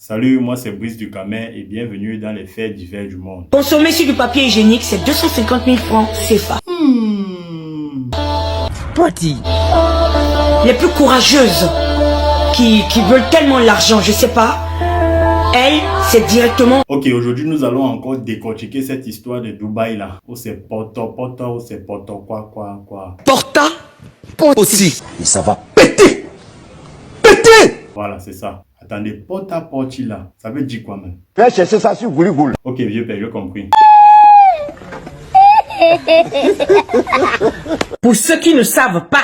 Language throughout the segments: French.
Salut, moi c'est Brice Ducamet et bienvenue dans les faits divers du monde. Consommer sur du papier hygiénique, c'est 250 000 francs CFA. Parti. Les plus courageuses qui veulent tellement l'argent, je sais pas, elles, c'est directement... Ok, aujourd'hui nous allons encore décortiquer cette histoire de Dubaï là. Où c'est poto, où c'est poto, quoi. Porta aussi. Et ça va péter. Péter. Voilà, c'est ça. Attendez, pota porti là, ça veut dire quoi même? Fais chercher ça sur Gouli. Ok, vieux père, j'ai compris. Pour ceux qui ne savent pas,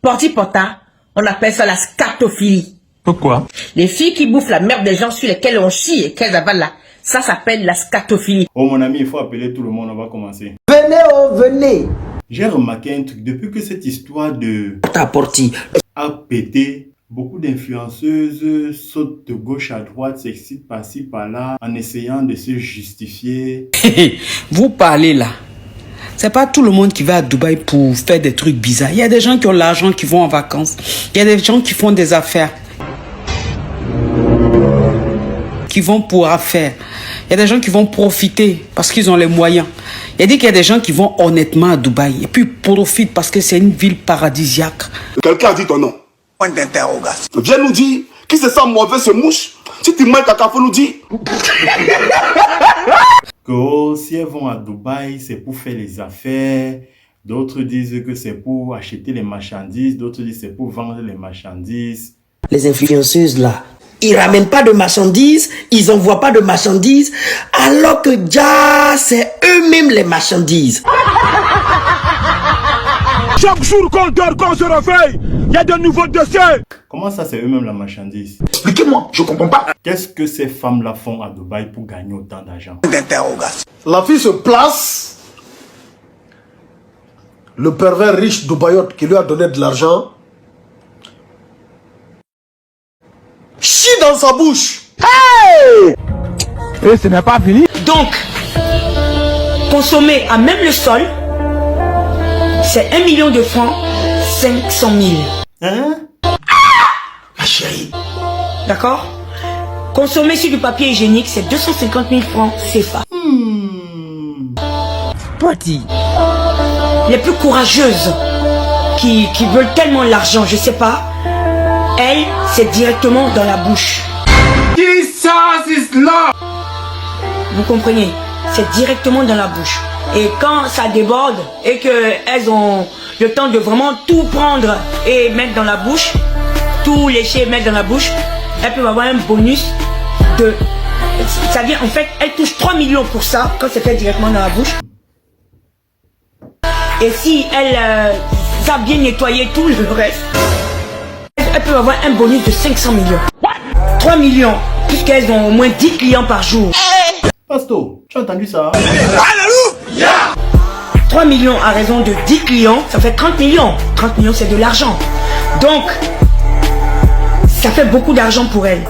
porti porta, on appelle ça la scatophilie. Pourquoi? Les filles qui bouffent la merde des gens sur lesquels on chie et qu'elles avalent là, ça s'appelle la scatophilie. Oh mon ami, il faut appeler tout le monde, on va commencer. Venez. J'ai remarqué un truc, depuis que cette histoire de Porti. a pété, beaucoup d'influenceuses sautent de gauche à droite, s'excitent par-ci par-là, en essayant de se justifier. Vous parlez là. C'est pas tout le monde qui va à Dubaï pour faire des trucs bizarres. Il y a des gens qui ont l'argent, qui vont en vacances. Il y a des gens qui font des affaires. Qui vont pour affaires. Il y a des gens qui vont profiter parce qu'ils ont les moyens. Il y a dit qu'il y a des gens qui vont honnêtement à Dubaï et puis profitent parce que c'est une ville paradisiaque. Quelqu'un a dit ton nom. Point d'interrogation. Viens nous dire qui se sent mauvais se mouche. Si tu manques caca, faut nous dire. Que oh, si elles vont à Dubaï, c'est pour faire les affaires. D'autres disent que c'est pour acheter les marchandises. D'autres disent que c'est pour vendre les marchandises. Les influenceuses là, ils ramènent pas de marchandises, ils envoient pas de marchandises, alors que déjà c'est eux-mêmes les marchandises. Chaque jour qu'on dort, qu'on se réveille, il y a de nouveaux dossiers. Comment ça, c'est eux-mêmes la marchandise? Expliquez-moi, je comprends pas. Qu'est-ce que ces femmes-là font à Dubaï pour gagner autant d'argent? Point d'interrogation. La fille se place. Le pervers riche dubaïote qui lui a donné de l'argent chie dans sa bouche. Et ce n'est pas fini. Donc, consommer à même le sol, c'est 1 million de francs, 500 000. Hein? Ma chérie, D'accord? Consommer sur du papier hygiénique, c'est 250 000 francs CFA. Parti. Les plus courageuses qui veulent tellement l'argent, je sais pas, elles, c'est directement dans la bouche. Jesus is love. Vous comprenez? C'est directement dans la bouche. Et quand ça déborde et qu'elles ont le temps de vraiment tout prendre et mettre dans la bouche, tout lécher et mettre dans la bouche, elles peuvent avoir un bonus de... Ça vient, en fait, elles touchent 3 millions pour ça, quand c'est fait directement dans la bouche. Et si elles savent bien nettoyer tout le reste, elles peuvent avoir un bonus de 500 millions. 3 millions, puisqu'elles ont au moins 10 clients par jour. Pasto, tu as entendu ça? 3 millions à raison de 10 clients, ça fait 30 millions. 30 millions, c'est de l'argent. Donc, ça fait beaucoup d'argent pour elles.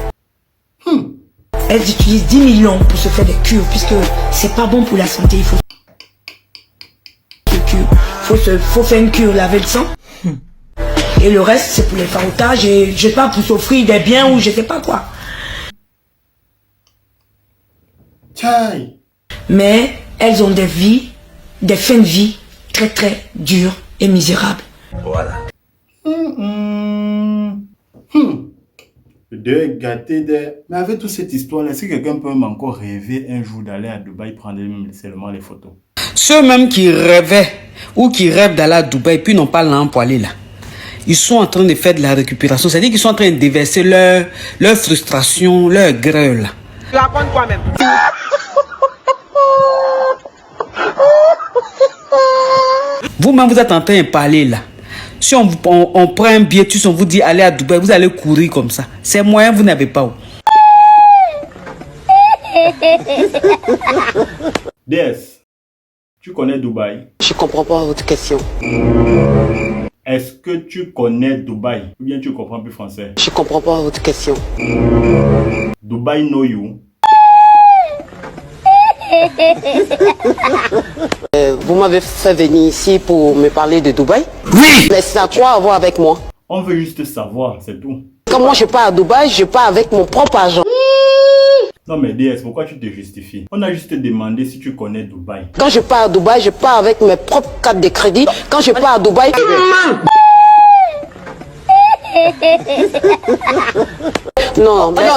Elles utilisent 10 millions pour se faire des cures, puisque c'est pas bon pour la santé. Il faut faire une cure, laver le sang. Et le reste, c'est pour les farotages et je sais pas, pour s'offrir des biens ou je sais pas quoi. Tiens. Mais elles ont des vies, des fins de vie très très dures et misérables. Voilà. Le deuil est gâté de... Mais avec toute cette histoire-là, est-ce que quelqu'un peut même encore rêver un jour d'aller à Dubaï prendre seulement les photos? Ceux même qui rêvaient ou qui rêvent d'aller à Dubaï puis n'ont pas l'an pour aller là, ils sont en train de faire de la récupération. C'est-à-dire qu'ils sont en train de déverser leur frustration, leur grêle. Tu racontes quoi même? Vous-même, vous êtes en train de parler là. Si on prend un billet, on vous dit allez à Dubaï, vous allez courir comme ça. Ces moyens, vous n'avez pas. DS, tu connais Dubaï? je comprends pas votre question. Est-ce que tu connais Dubaï? Ou bien tu comprends plus français? Je comprends pas votre question. Dubaï know you? Vous m'avez fait venir ici pour me parler de Dubaï? Oui! Mais ça a quoi à voir avec moi? On veut juste savoir, c'est tout. Quand moi je pars à Dubaï, je pars avec mon propre argent. Non mais DS, pourquoi tu te justifies? On a juste demandé si tu connais Dubaï. Quand je pars à Dubaï, je pars avec mes propres cartes de crédit. Quand je pars à Dubaï... Non, mais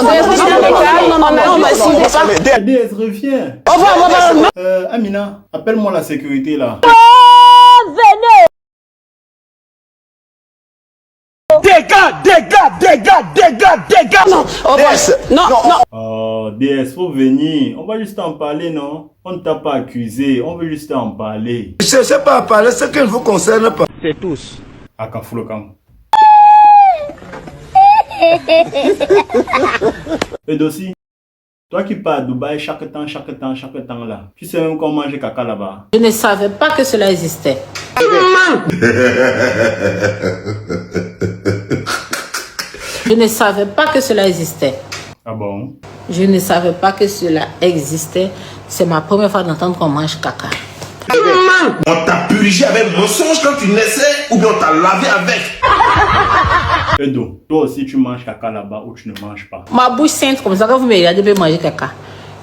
DS, reviens. Au revoir. Amina, appelle-moi la sécurité là. Dégage. Non, au revoir. Non. Oh, DS, faut venir. On va juste en parler, non? On ne t'a pas accusé. On veut juste en parler. Je ne sais pas parler, ce qui ne vous concerne pas. C'est tous. Akafulokam. Et aussi, toi qui pars à Dubaï chaque temps là, tu sais même comment manger caca là-bas. Je ne savais pas que cela existait. Je ne savais pas que cela existait. Ah bon? Je ne savais pas que cela existait. C'est ma première fois d'entendre qu'on mange caca. On t'a purgé avec mensonge quand tu naissais ou bien on t'a lavé avec. Edo, toi aussi tu manges caca là-bas ou tu ne manges pas? Ma bouche sainte comme ça, quand vous me regardez, je peux manger caca.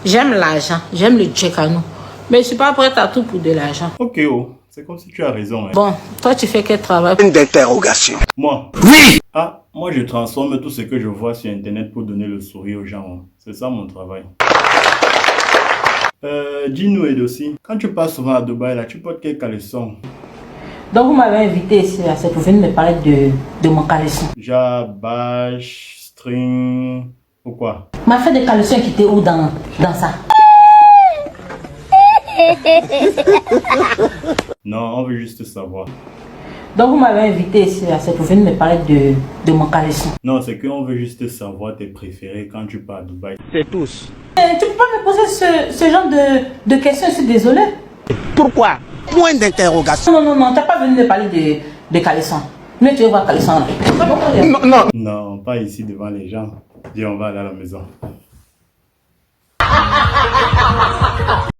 J'aime l'argent, j'aime le djekano. Mais je ne suis pas prête à tout pour de l'argent. Ok, oh, c'est comme si tu as raison. Hein. Bon, toi tu fais quel travail? Une d'interrogation. Moi? Oui. Ah, moi je transforme tout ce que je vois sur internet pour donner le sourire aux gens. Hein. C'est ça mon travail. Dis-nous Edo aussi, quand tu passes souvent à Dubaï là, tu portes quel caleçon? Donc vous m'avez invité ici, là, c'est pour venir me parler de mon caleçon. Bâche, string, ou quoi? Ma fait des caleçons qui étaient où dans ça? Non, on veut juste savoir. Donc vous m'avez invité ici, là, c'est pour venir me parler de mon caleçon. Non, c'est qu'on veut juste savoir tes préférés quand tu pars à Dubaï. C'est tous. Tu peux pas me poser ce genre de questions, je suis désolée. Pourquoi? Point d'interrogation. Non, t'as pas venu me parler de caleçon. Mais tu veux voir caleçon là. Non, pas ici devant les gens. Dis, on va aller à la maison.